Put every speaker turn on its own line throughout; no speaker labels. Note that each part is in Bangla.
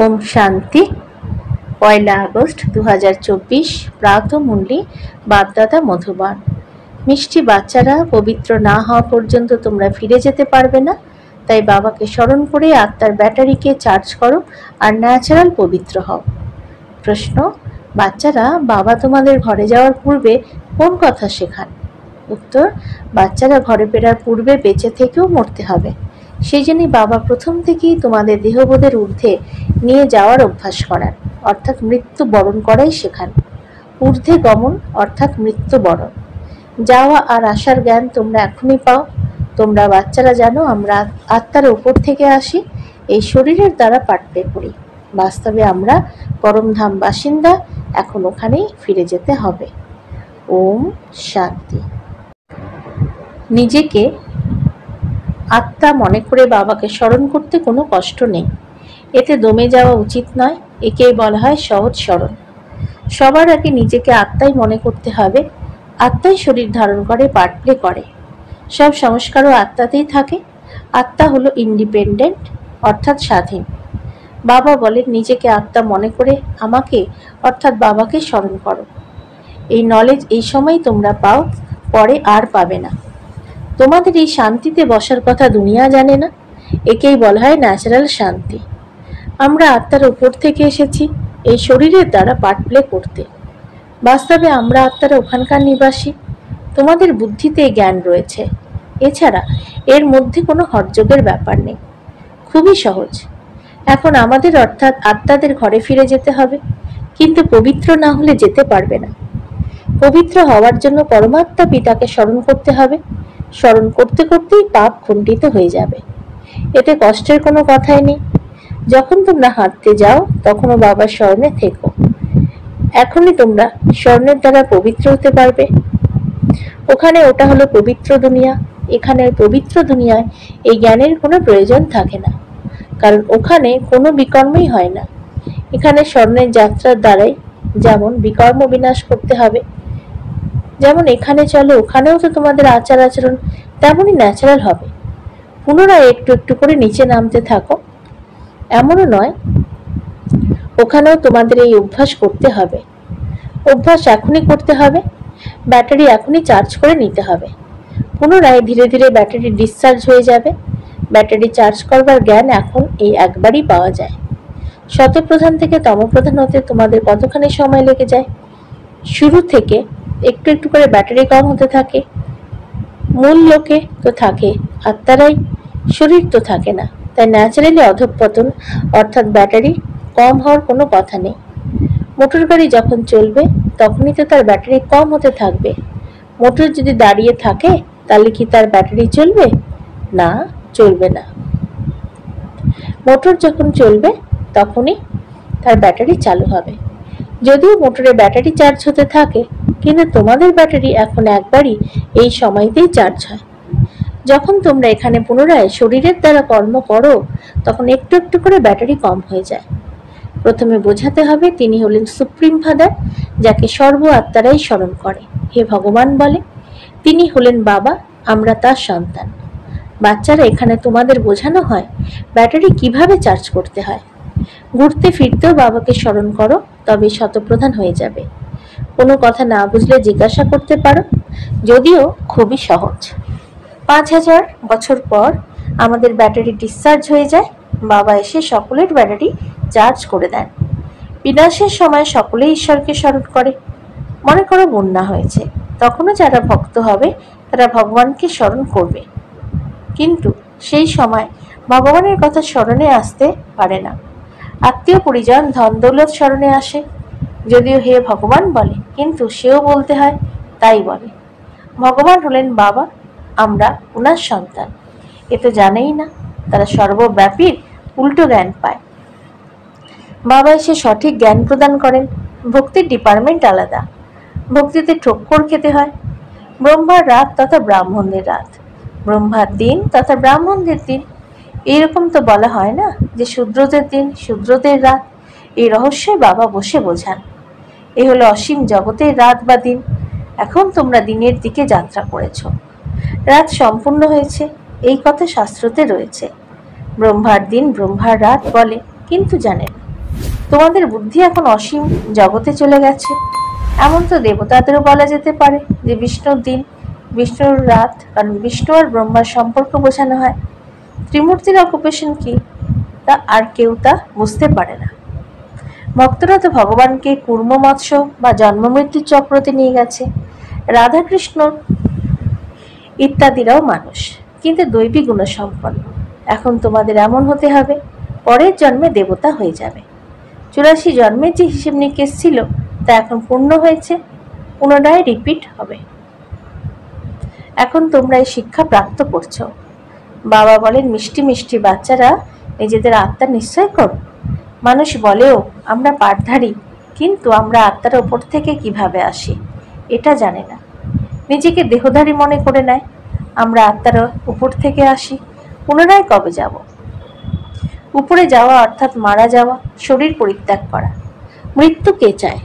ওম শান্তি। 1 আগস্ট 2024 প্রাতঃমুরলি বাপদাদা মধুবন। মিষ্টি বাচ্চারা, পবিত্র না হওয়া পর্যন্ত তোমরা ফিরে যেতে পারবে না। তাই বাবাকে স্মরণ করে আত্মার ব্যাটারিকে চার্জ করো আর ন্যাচারাল পবিত্র হও। প্রশ্ন: বাচ্চারা, বাবা তোমাদের ঘরে যাওয়ার পূর্বে কোন কথা শেখান? উত্তর: বাচ্চারা ঘরে ফেরার পূর্বে বেঁচে থেকেও মরতে হবে। সেই জন্যই বাবা প্রথম থেকেই তোমাদের দেহবোধের ঊর্ধ্বে নিয়ে যাওয়ার অভ্যাস করান, অর্থাৎ মৃত্যু বরণ করাই শেখান। ঊর্ধ্বে গমন অর্থাৎ মৃত্যু বরণ। যাওয়া আর আসার জ্ঞান তোমরা এখনই পাও। তোমরা বাচ্চারা জানো আমরা আত্মার উপর থেকে আসি, এই শরীরের দ্বারা পার্ট প্লে করি। বাস্তবে আমরা পরমধাম বাসিন্দা, এখন ওখানেই ফিরে যেতে হবে। ওম শান্তি। নিজেকে আত্মা মনে করে বাবাকে স্মরণ করতে কোনো কষ্ট নেই। এতে দমে যাওয়া উচিত নয়। একেই বলা হয় সহজ স্মরণ। সবার আগে নিজেকে আত্মাই মনে করতে হবে। আত্মাই শরীর ধারণ করে, পার্ট প্লে করে। সব সংস্কারও আত্মাতেই থাকে। আত্মা হলো ইন্ডিপেন্ডেন্ট, অর্থাৎ স্বাধীন। বাবা বলেন, নিজেকে আত্মা মনে করে আমাকে অর্থাৎ বাবাকে স্মরণ করো। এই নলেজ এই সময় তোমরা পাও, পরে আর পাবে না। তোমাদের এই শান্তিতে বসার কথা দুনিয়া জানে না। একেই বলা হয় ন্যাচারাল শান্তি। আমরা আত্মার উপর থেকে এসেছি এই শরীরের দ্বারা পার্ট প্লে করতে। বাস্তবে আমরা আত্মারা ওখানকার নিবাসী। তোমাদের বুদ্ধিতে জ্ঞান রয়েছে। এছাড়া এর মধ্যে কোনো হঠযোগের ব্যাপার নেই। খুবই সহজ। এখন আমাদের অর্থাৎ আত্মাদের ঘরে ফিরে যেতে হবে, কিন্তু পবিত্র না হলে যেতে পারবে না। পবিত্র হওয়ার জন্য পরমাত্মা পিতাকে স্মরণ করতে হবে। স্মরণ করতে করতেই পাপ খণ্ডিত হয়ে যাবে। এতে কষ্টের কোনো কথাই নেই। যখন তোমরা হাঁটতে যাও তখনও বাবার স্মরণে থেকো। এখনই তোমরা স্মরণের দ্বারা পবিত্র হতে পারবে। ওখানে ওটা হলো পবিত্র দুনিয়া। এখানে পবিত্র দুনিয়ায় এই জ্ঞানের কোনো প্রয়োজন থাকে না, কারণ ওখানে কোনো বিকর্মই হয় না। এখানে স্মরণের যাত্রার দ্বারাই যেমন বিকর্ম বিনাশ করতে হবে, যেমন এখানে চলো ওখানেও তো তোমাদের আচার আচরণ তেমনই ন্যাচারাল হবে। পুনরায় একটু একটু করে নিচে নামতে থাকো। এমনও নয়, ওখানেও তোমাদের এই অভ্যাস করতে হবে। অভ্যাস এখনই করতে হবে। ব্যাটারি এখনই চার্জ করে নিতে হবে। পুনরায় ধীরে ধীরে ব্যাটারি ডিসচার্জ হয়ে যাবে। ব্যাটারি চার্জ করবার জ্ঞান এখন এই একবারই পাওয়া যায়। শতপ্রধান থেকে তমপ্রধান হতে তোমাদের কতখানি সময় লেগে যায়? শুরু থেকে একটু একটু করে ব্যাটারি কম হতে থাকে। মূল লোকে তো থাকে আত্মারাই, শরীর তো থাকে না। তাই ন্যাচারালি অধঃপতন অর্থাৎ ব্যাটারি কম হওয়ার কোনো কথা নেই। মোটর গাড়ি যখন চলবে তখনই তো তার ব্যাটারি কম হতে থাকবে। মোটর যদি দাঁড়িয়ে থাকে তাহলে কি তার ব্যাটারি চলবে? না, চলবে না। মোটর যখন চলবে তখনই তার ব্যাটারি চালু হবে। যদিও মোটরে ব্যাটারি চার্জ হতে থাকে, কিন্তু তোমাদের ব্যাটারি এখন একবারই এই সময়তেই চার্জ হয়। যখন তোমরা এখানে পুনরায় শরীরের দ্বারা কর্ম করো তখন একটু একটু করে ব্যাটারি কম হয়ে যায়। প্রথমে বোঝাতে হবে তিনি হলেন সুপ্রিম ফাদার, যাকে সর্ব আত্মারাই স্মরণ করে। হে ভগবান বলে, তিনি হলেন বাবা, আমরা তার সন্তান। বাচ্চারা, এখানে তোমাদের বোঝানো হয় ব্যাটারি কিভাবে চার্জ করতে হয়। ঘুরতে ফিরতেও বাবাকে স্মরণ করো, তবে শতপ্রধান হয়ে যাবে। কোনো কথা না বুঝলে জিজ্ঞাসা করতে পারো, যদিও খুবই সহজ। 5000 বছর পর আমাদের ব্যাটারি ডিসচার্জ হয়ে যায়। বাবা এসে সকলের ব্যাটারি চার্জ করে দেন। বিনাশের সময় সকলেই ঈশ্বরকে স্মরণ করে। মনে করো বন্যা হয়েছে, তখনও যারা ভক্ত হবে তারা ভগবানকে স্মরণ করবে, কিন্তু সেই সময় ভগবানের কথা স্মরণে আসতে পারে না। আত্মীয় পরিজন ধন দৌলত স্মরণে আসে, যদিও হে ভগবান বলে, কিন্তু সেও বলতে হয়, তাই বলে। ভগবান হলেন বাবা, আমরা ওনার সন্তান। এ তো জানেই না। তারা সর্বব্যাপীর উল্টো জ্ঞান পায়। বাবা এসে সঠিক জ্ঞান প্রদান করেন। ভক্তির ডিপার্টমেন্ট আলাদা। ভক্তিতে ঠক্কর খেতে হয়। ব্রহ্মার রাত তথা ব্রাহ্মণদের রাত, ব্রহ্মার দিন তথা ব্রাহ্মণদের দিন। এইরকম তো বলা হয় না যে শূদ্রদের দিন, শূদ্রদের রাত। এই রহস্যই বাবা বসে বোঝান। এ হলো অসীম জগতের রাত বা দিন। এখন তোমরা দিনের দিকে যাত্রা করেছ। রাত সম্পূর্ণ হয়েছে, এই কথা শাস্ত্রতে রয়েছে। ব্রহ্মার দিন ব্রহ্মার রাত বলে, কিন্তু জানেন তোমাদের বুদ্ধি এখন অসীম জগতে চলে গেছে। এমন তো দেবতাদেরও বলা যেতে পারে যে বিষ্ণুর দিন, বিষ্ণুর রাত, কারণ বিষ্ণু আর ব্রহ্মার সম্পর্ক বোঝানো হয়। ত্রিমূর্তির অকুপেশন কি তা আর কেউ তা বুঝতে পারে না। ভক্তরা তো ভগবানকে কুর্ম মৎস্য বা জন্ম মৃত্যুর চক্রতে নিয়ে গেছে। রাধাকৃষ্ণ ইত্যাদিরাও মানুষ, কিন্তু দৈবী গুণসম্পন্ন। এখন তোমাদের এমন হতে হবে, পরের জন্মে দেবতা হয়ে যাবে। 84 জন্মের যে হিসেব নিকেশ ছিল তা এখন পূর্ণ হয়েছে, পুনরায় রিপিট হবে। এখন তোমরা এই শিক্ষা প্রাপ্ত করছো। বাবা বলেন, মিষ্টি মিষ্টি বাচ্চারা নিজেদের আত্মা নিশ্চয় করো। মানুষ বলেও আমরা পাঠধারী, কিন্তু আমরা আত্মার ওপর থেকে কিভাবে আসি এটা জানে না। নিজেকে দেহধারী মনে করে নেয়। আমরা আত্মার উপর থেকে আসি। পুনরায় কবে যাব? উপরে যাওয়া অর্থাৎ মারা যাওয়া, শরীর পরিত্যাগ করা। মৃত্যু কে চায়?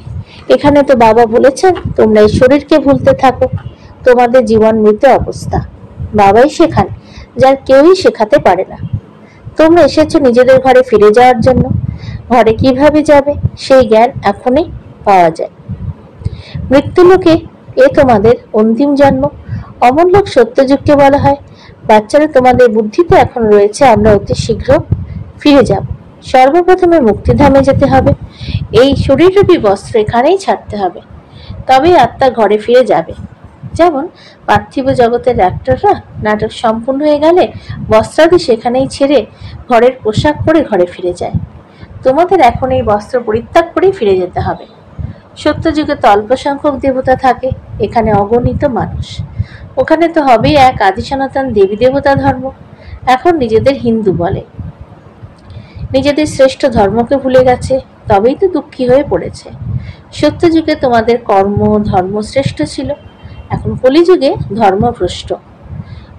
এখানে তো বাবা বলেছেন তোমরা এই শরীরকে ভুলতে থাকো। তোমাদের জীবন মৃত অবস্থা বাবাই শেখান, যার কেউই শেখাতে পারে না। তোমরা এসেছো নিজেদের ঘরে ফিরে যাওয়ার জন্য। ঘরে কিভাবে যাবে সেই জ্ঞান এখনই পাওয়া যায়। মৃত্যুলোকে এ তোমাদের অন্তিম জন্ম। অমরলোক সত্যযুগকে বলা হয়। বাচ্চারা, তোমাদের বুদ্ধিতে এখন রয়েছে আমরা অতি শীঘ্র ফিরে যাব। সর্বপ্রথমে মুক্তিধামে যেতে হবে। এই শরীররূপী বস্ত্র এখানেই ছাড়তে হবে, তবেই আত্মা ঘরে ফিরে যাবে। যেমন পার্থিব জগতের অ্যাক্টররা নাটক সম্পূর্ণ হয়ে গেলে বস্ত্রাদি সেখানেই ছেড়ে ঘরের পোশাক পরে ঘরে ফিরে যায়। তোমাদের এখন এই বস্ত্র পরিত্যাগ করেই ফিরে যেতে হবে। সত্যযুগে তো অল্প সংখ্যক দেবতা থাকে, এখানে অগণিত মানুষ। ওখানে তো হবেই এক আদি সনাতন দেবী দেবতা ধর্ম। এখন নিজেদের হিন্দু বলে, নিজেদের শ্রেষ্ঠ ধর্মকে ভুলে গেছে, তবেই তো দুঃখী হয়ে পড়েছে। সত্যযুগে তোমাদের কর্ম ধর্ম শ্রেষ্ঠ ছিল, এখন কলিযুগে ধর্মভ্রষ্ট।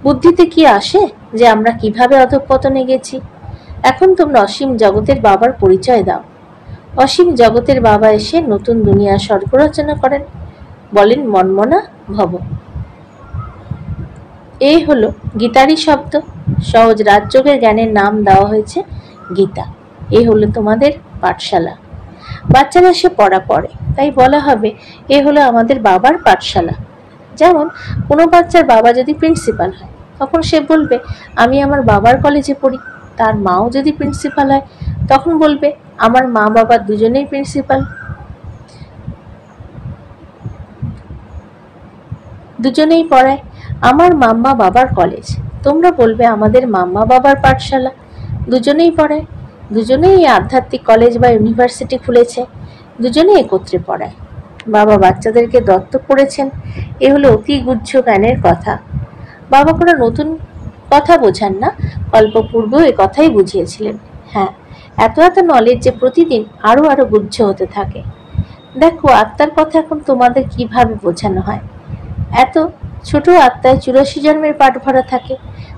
বুদ্ধিতে কি আসে যে আমরা কিভাবে অধঃপতনে গেছি? এখন তোমরা অসীম জগতের বাবার পরিচয় দাও। অসীম জগতের বাবা এসে নতুন দুনিয়া স্বর্গ রচনা করেন, বলেন মন্মনা ভব। এই হলো গীতারই শব্দ। সহজ রাজযোগের জ্ঞানের নাম দেওয়া হয়েছে গীতা। এই হলো তোমাদের পাঠশালা। বাচ্চারা সে পড়া পড়ে, তাই বলা হবে এ হলো আমাদের বাবার পাঠশালা। যেমন কোনো বাচ্চার বাবা যদি প্রিন্সিপাল হয়, তখন সে বলবে আমি আমার বাবার কলেজে পড়ি। তার মাও যদি প্রিন্সিপাল হয়, তখন বলবে আমার মা বাবা দুজনেই প্রিন্সিপাল, দুজনেই পড়ায়। আমার মাম্মা বাবার কলেজ, তোমরা বলবে আমাদের মাম্মা বাবার পাঠশালা, দুজনেই পড়ায়। দুজনেই এই আধ্যাত্মিক কলেজ বা ইউনিভার্সিটি খুলেছে, দুজনেই একত্রে পড়ায়। বাবা বাচ্চাদেরকে দত্তক করেছেন, এ হলো অতি গুহ্য জ্ঞানের কথা। বাবা কোনো নতুন কথা বোঝান না, কল্পপূর্বেও এ কথাই বুঝিয়েছিলেন। হ্যাঁ, এত এত নলেজ যে প্রতিদিন আরো আরো গুহ্য হতে থাকে। দেখো আত্মার কথা এখন তোমাদের কিভাবে বোঝানো হয়। এত ছোট আত্মায় 84 জন্মের পাঠ ভরা থাকে,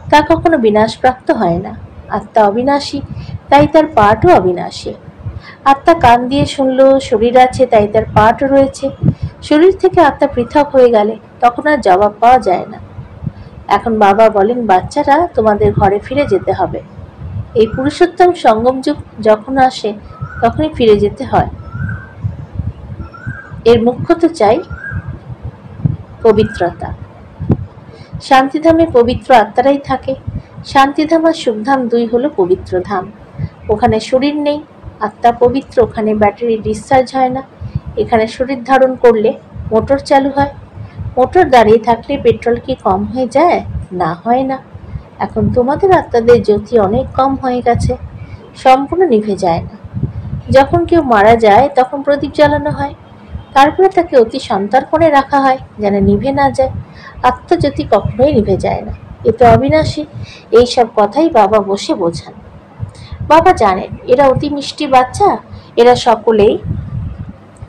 তা কখনো বিনাশপ্রাপ্ত হয় না। আত্মা অবিনাশী, তাই তার পাঠও অবিনাশী। আত্মা কান দিয়ে শুনলো, শরীর আছে তাই তার পাঠও রয়েছে। শরীর থেকে আত্মা পৃথক হয়ে গেলে তখন আর জবাব পাওয়া যায় না। এখন বাবা বলেন, বাচ্চারা তোমাদের ঘরে ফিরে যেতে হবে। এই পুরুষোত্তম সঙ্গম যুগ যখন আসে তখনই ফিরে যেতে হয়। এর মুখ্যত চাই পবিত্রতা। শান্তিধামে পবিত্র আত্মারাই থাকে। শান্তিধাম আর সুখধাম দুই হলো পবিত্র ধাম। ওখানে শরীর নেই, আত্মা পবিত্র, ওখানে ব্যাটারি ডিসচার্জ হয় না। এখানে শরীর ধারণ করলে মোটর চালু হয়। মোটর দাঁড়িয়ে থাকলে পেট্রোল কি কম হয়ে যায়? না, হয় না। এখন তোমাদের আত্মাদের জ্যোতি অনেক কম হয়ে গেছে, সম্পূর্ণ নিভে যায় না। যখন কেউ মারা যায় তখন প্রদীপ জ্বালানো হয়, তারপরে তাকে অতি সন্তর্পণে রাখা হয় যেন নিভে না যায়। আত্মজ্যোতি কখনোই নিভে যায় না, এ তো অবিনাশী। এইসব কথাই বাবা বসে বোঝান। বাবা জানেন এরা অতি মিষ্টি বাচ্চা, এরা সকলেই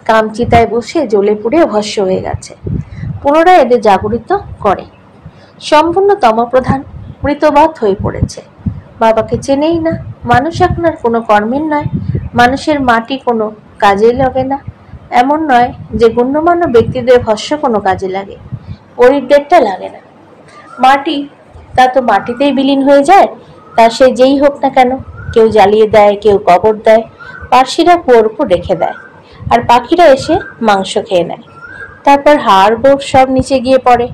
কামচিতায় বসে জ্বলে পুড়ে ভস্য হয়ে গেছে। পুনরায় এদের জাগরিত করে। সম্পূর্ণ তমপ্রধান, মৃতবাদ হয়ে পড়েছে। বাবাকে চেনেই না। মানুষ এখন আর কোনো কর্মের নয়। মানুষের মাটি কোনো কাজে লাগে না। এমন নয় যে গণ্যমান্য ব্যক্তিদের ভস্য কোনো কাজে লাগে, গরিবদেরটা লাগে না। মাটি তা তো মাটিতেই বিলীন হয়ে যায়, তা সে যেই হোক না কেন। কেউ জ্বালিয়ে দেয়, কেউ কবর দেয়, পার্সিরা কুয়োর উপর রেখে দেয়, আর পাখিরা এসে মাংস খেয়ে নেয়। তারপর হাড় গোড় সব নিচে গিয়ে পড়ে।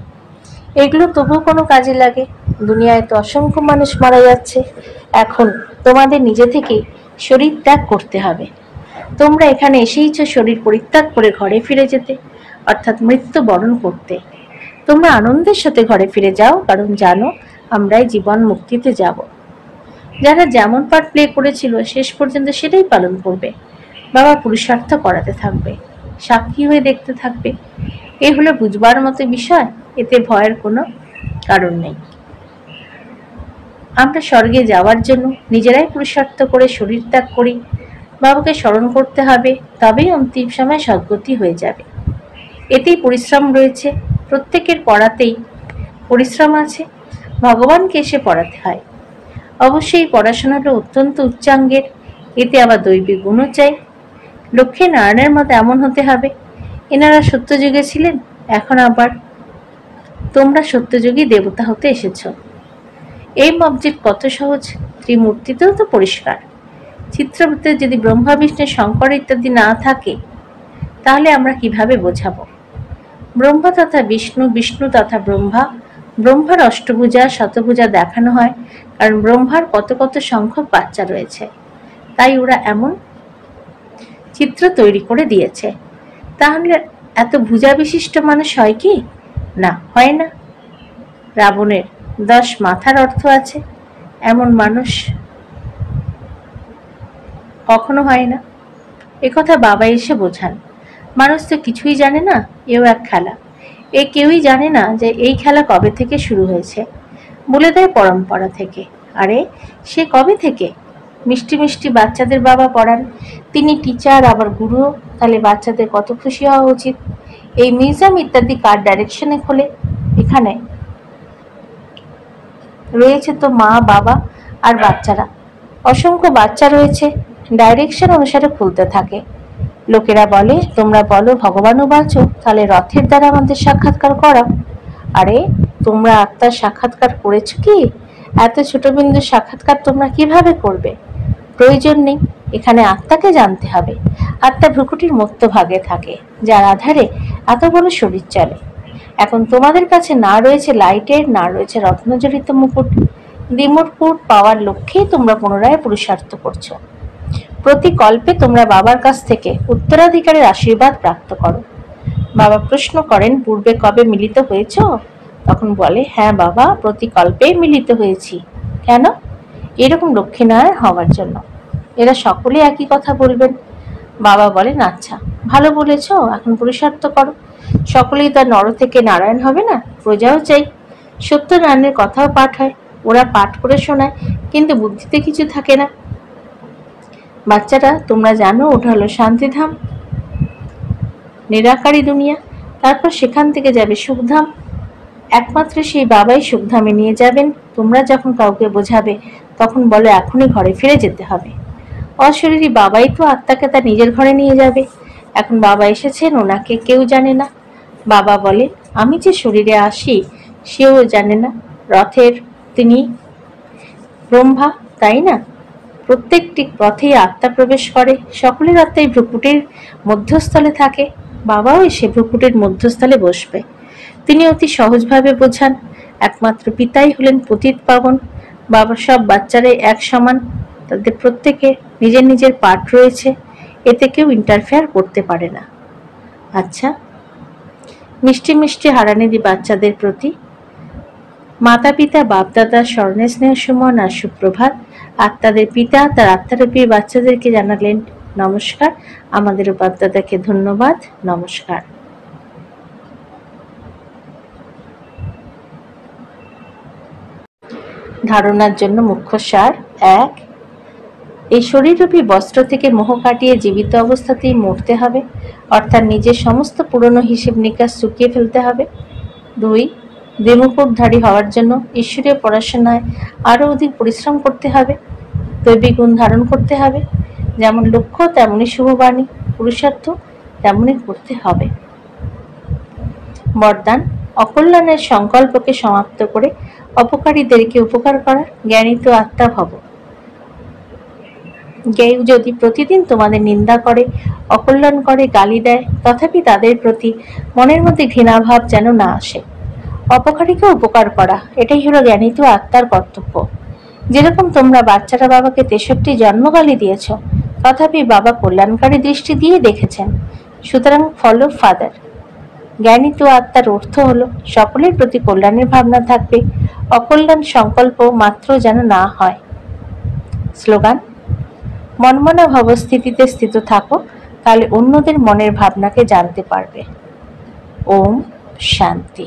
এগুলো তবু কোনো কাজে লাগে? দুনিয়ায় তো অসংখ্য মানুষ মারা যাচ্ছে। এখন তোমাদের নিজে থেকেই শরীর ত্যাগ করতে হবে। তোমরা এখানে এসেইছ শরীর পরিত্যাগ করে ঘরে ফিরে যেতে, অর্থাৎ মৃত্যু বরণ করতে। তোমরা আনন্দের সাথে ঘরে ফিরে যাও, কারণ জানো আমরাই জীবন মুক্তিতে যাব। যারা যেমন পার্ট প্লে করেছিল শেষ পর্যন্ত সেটাই পালন করবে। বাবা পুরুষার্থ করাতে থাকবে, সাক্ষী হয়ে দেখতে থাকবে। এ হলো বুঝবার মতো বিষয়, এতে ভয়ের কোনো কারণ নেই। আমরা স্বর্গে যাওয়ার জন্য নিজেরাই পুরুষার্থ করে শরীর ত্যাগ করি। বাবাকে স্মরণ করতে হবে, তবেই অন্তিম সময় সদ্গতি হয়ে যাবে। এতেই পরিশ্রম রয়েছে, প্রত্যেকের পড়াতেই পরিশ্রম আছে। ভগবানকে এসে পড়াতে হয়। অবশ্যই পড়াশোনাটা অত্যন্ত উচ্চাঙ্গের, এতে আবার দৈবিক গুণও চাই। লক্ষ্মী নারায়ণের মতো এমন হতে হবে। এনারা সত্যযুগে ছিলেন, এখন আবার তোমরা সত্যযুগী দেবতা হতে এসেছ। এই মবজিদ কত সহজ, ত্রিমূর্তিতেও তো পরিষ্কার। চিত্রবৃত্তে যদি ব্রহ্মা বিষ্ণু শঙ্কর ইত্যাদি না থাকে, তাহলে আমরা কিভাবে বোঝাবো? ব্রহ্মা তথা বিষ্ণু, বিষ্ণু তথা ব্রহ্মা। ব্রহ্মার অষ্টভুজা শতভুজা দেখানো হয়, কারণ ব্রহ্মার কত কত সংখ্যক বাচ্চা রয়েছে, তাই ওরা এমন চিত্র তৈরি করে দিয়েছে। তাহলে এত ভুজা বিশিষ্ট মানুষ হয় কি? না, হয় না। রাবণের 10 মাথার অর্থ আছে, এমন মানুষ কখনো হয় না। একথা বাবা এসে বোঝান। মানুষ তো কিছুই জানে না, এও এক খেলা। এ কেউই জানে না যে এই খেলা কবে থেকে শুরু হয়েছে। বলে দেয় পরম্পরা থেকে। আরে সে কবে থেকে? মিষ্টি মিষ্টি বাচ্চাদের বাবা পড়ান, তিনি টিচার আবার গুরুও, তাহলে বাচ্চাদের কত খুশি হওয়া উচিত। এই মিউজিয়াম ইত্যাদি কার ডাইরেকশনে খোলে? এখানে রয়েছে তো মা, বাবা আর বাচ্চারা। অসংখ্য বাচ্চা রয়েছে, ডাইরেকশন অনুসারে খুলতে থাকে। লোকেরা বলে, তোমরা বলো ভগবানও বাঁচো, তাহলে রথের দ্বারা আমাদের সাক্ষাৎকার করাও। আরে তোমরা আত্মার সাক্ষাৎকার করেছো কি? এত ছোট বিন্দু সাক্ষাৎকার তোমরা কিভাবে করবে? প্রয়োজন নেই, এখানে আত্মাকে জানতে হবে। আত্মা ভ্রুকুটির মধ্যভাগে থাকে, যার আধারে এত বড় শরীর চলে। এখন তোমাদের কাছে না রয়েছে লাইটের, না রয়েছে রত্নজড়িত মুকুট। দ্বিমুকুট পাওয়ার লক্ষ্যেই তোমরা পুনরায় পুরুষার্থ করছো। প্রতি কল্পে তোমরা বাবার কাছ থেকে উত্তরাধিকারের আশীর্বাদ প্রাপ্ত করো। বাবা প্রশ্ন করেন, পূর্বে কবে মিলিত হয়েছ? তখন বলে, হ্যাঁ বাবা, প্রতি কল্পেই মিলিত হয়েছি। কেন? এরকম লক্ষ্মীনারায়ণ হওয়ার জন্য। এরা সকলে একই কথা বলবেন। বাবা বলেন, আচ্ছা ভালো বলেছ, এখন পুরুষার্থ করো। সকলেই তার নর থেকে নারায়ণ হবে না, প্রজাও চাই। সত্যনারায়ণের কথাও পাঠ হয়, ওরা পাঠ করে শোনায়, কিন্তু বুদ্ধিতে কিছু থাকে না। বাচ্চারা, তোমরা জানো ওটা হলো শান্তিধাম, নিরাকারী দুনিয়া। তারপর সেখান থেকে যাবে সুখধাম। একমাত্র সেই বাবাই সুখধামে নিয়ে যাবেন। তোমরা যখন কাউকে বোঝাবে, তখন বলো এখনই ঘরে ফিরে যেতে হবে। অশরীরী বাবাই তো আত্মাকে তার নিজের ঘরে নিয়ে যাবে। এখন বাবা এসেছেন, ওনাকে কেউ জানে না। বাবা বলে, আমি যে শরীরে আসি সেও জানে না। রথের তিনি ব্রহ্মা, তাই না? প্রত্যেকটি পথেই আত্মা প্রবেশ করে, সকলের আত্মাই ভ্রুকুটির মধ্যস্থলে থাকে। বাবাও এসে ভ্রুকুটির মধ্যস্থলে বসবে। তিনি অতি সহজভাবে বোঝান। একমাত্র পিতাই হলেন পতিত পাবন। বাবার সব বাচ্চারাই এক সমান, তাদের প্রত্যেকের নিজের নিজের পাঠ রয়েছে, এতে কেউ ইন্টারফেয়ার করতে পারে না। আচ্ছা, মিষ্টি মিষ্টি হারানিধি বাচ্চাদের প্রতি মাতা পিতা বাপদাদার স্মরণে স্নেহ সুমন আর সুপ্রভাত। আত্মাদের পিতা তার আত্মারূপী বাচ্চাদেরকে জানালেন নমস্কার। আমাদেরও বাপদাদাকে ধন্যবাদ, নমস্কার। ধারণার জন্য মুখ্য সার: 1. এই শরীররূপী বস্ত্র থেকে মোহ কাটিয়ে জীবিত অবস্থাতেই মরতে হবে, অর্থাৎ নিজের সমস্ত পুরনো হিসেব নিকাশ চুকিয়ে ফেলতে হবে। 2. দ্বিমুকুটধারী হওয়ার জন্য ঈশ্বরীয় পড়াশোনায় আরও অধিক পরিশ্রম করতে হবে, দৈবিক গুণ ধারণ করতে হবে। যেমন লক্ষ্য তেমনই শুভবাণী, পুরুষার্থ তেমনই করতে হবে। বরদান: অকল্যাণের সংকল্পকে সমাপ্ত করে অপকারীদেরকে উপকার করা, জ্ঞানী তো আত্মা ভব। কেউ যদি প্রতিদিন তোমাদের নিন্দা করে, অকল্যাণ করে, গালি দেয়, তথাপি তাদের প্রতি মনের মধ্যে ঘৃণাভাব যেন না আসে। অপকারীকে উপকার করা, এটাই হলো জ্ঞানিত আত্মার কর্তব্য। যেরকম তোমরা বাচ্চারা বাবাকে 63 জন্মগালি দিয়েছ, তথাপি বাবা কল্যাণকারী দৃষ্টি দিয়ে দেখেছেন। সুতরাং ফলো ফাদার। জ্ঞানিত আত্মার অর্থ হলো সকলের প্রতি কল্যাণের ভাবনা থাকবে, অকল্যাণ সংকল্প মাত্র যেন না হয়। স্লোগান: মনমনা ভাবস্থিতিতে স্থিত থাকো, তাহলে অন্যদের মনের ভাবনাকে জানতে পারবে। ওম শান্তি।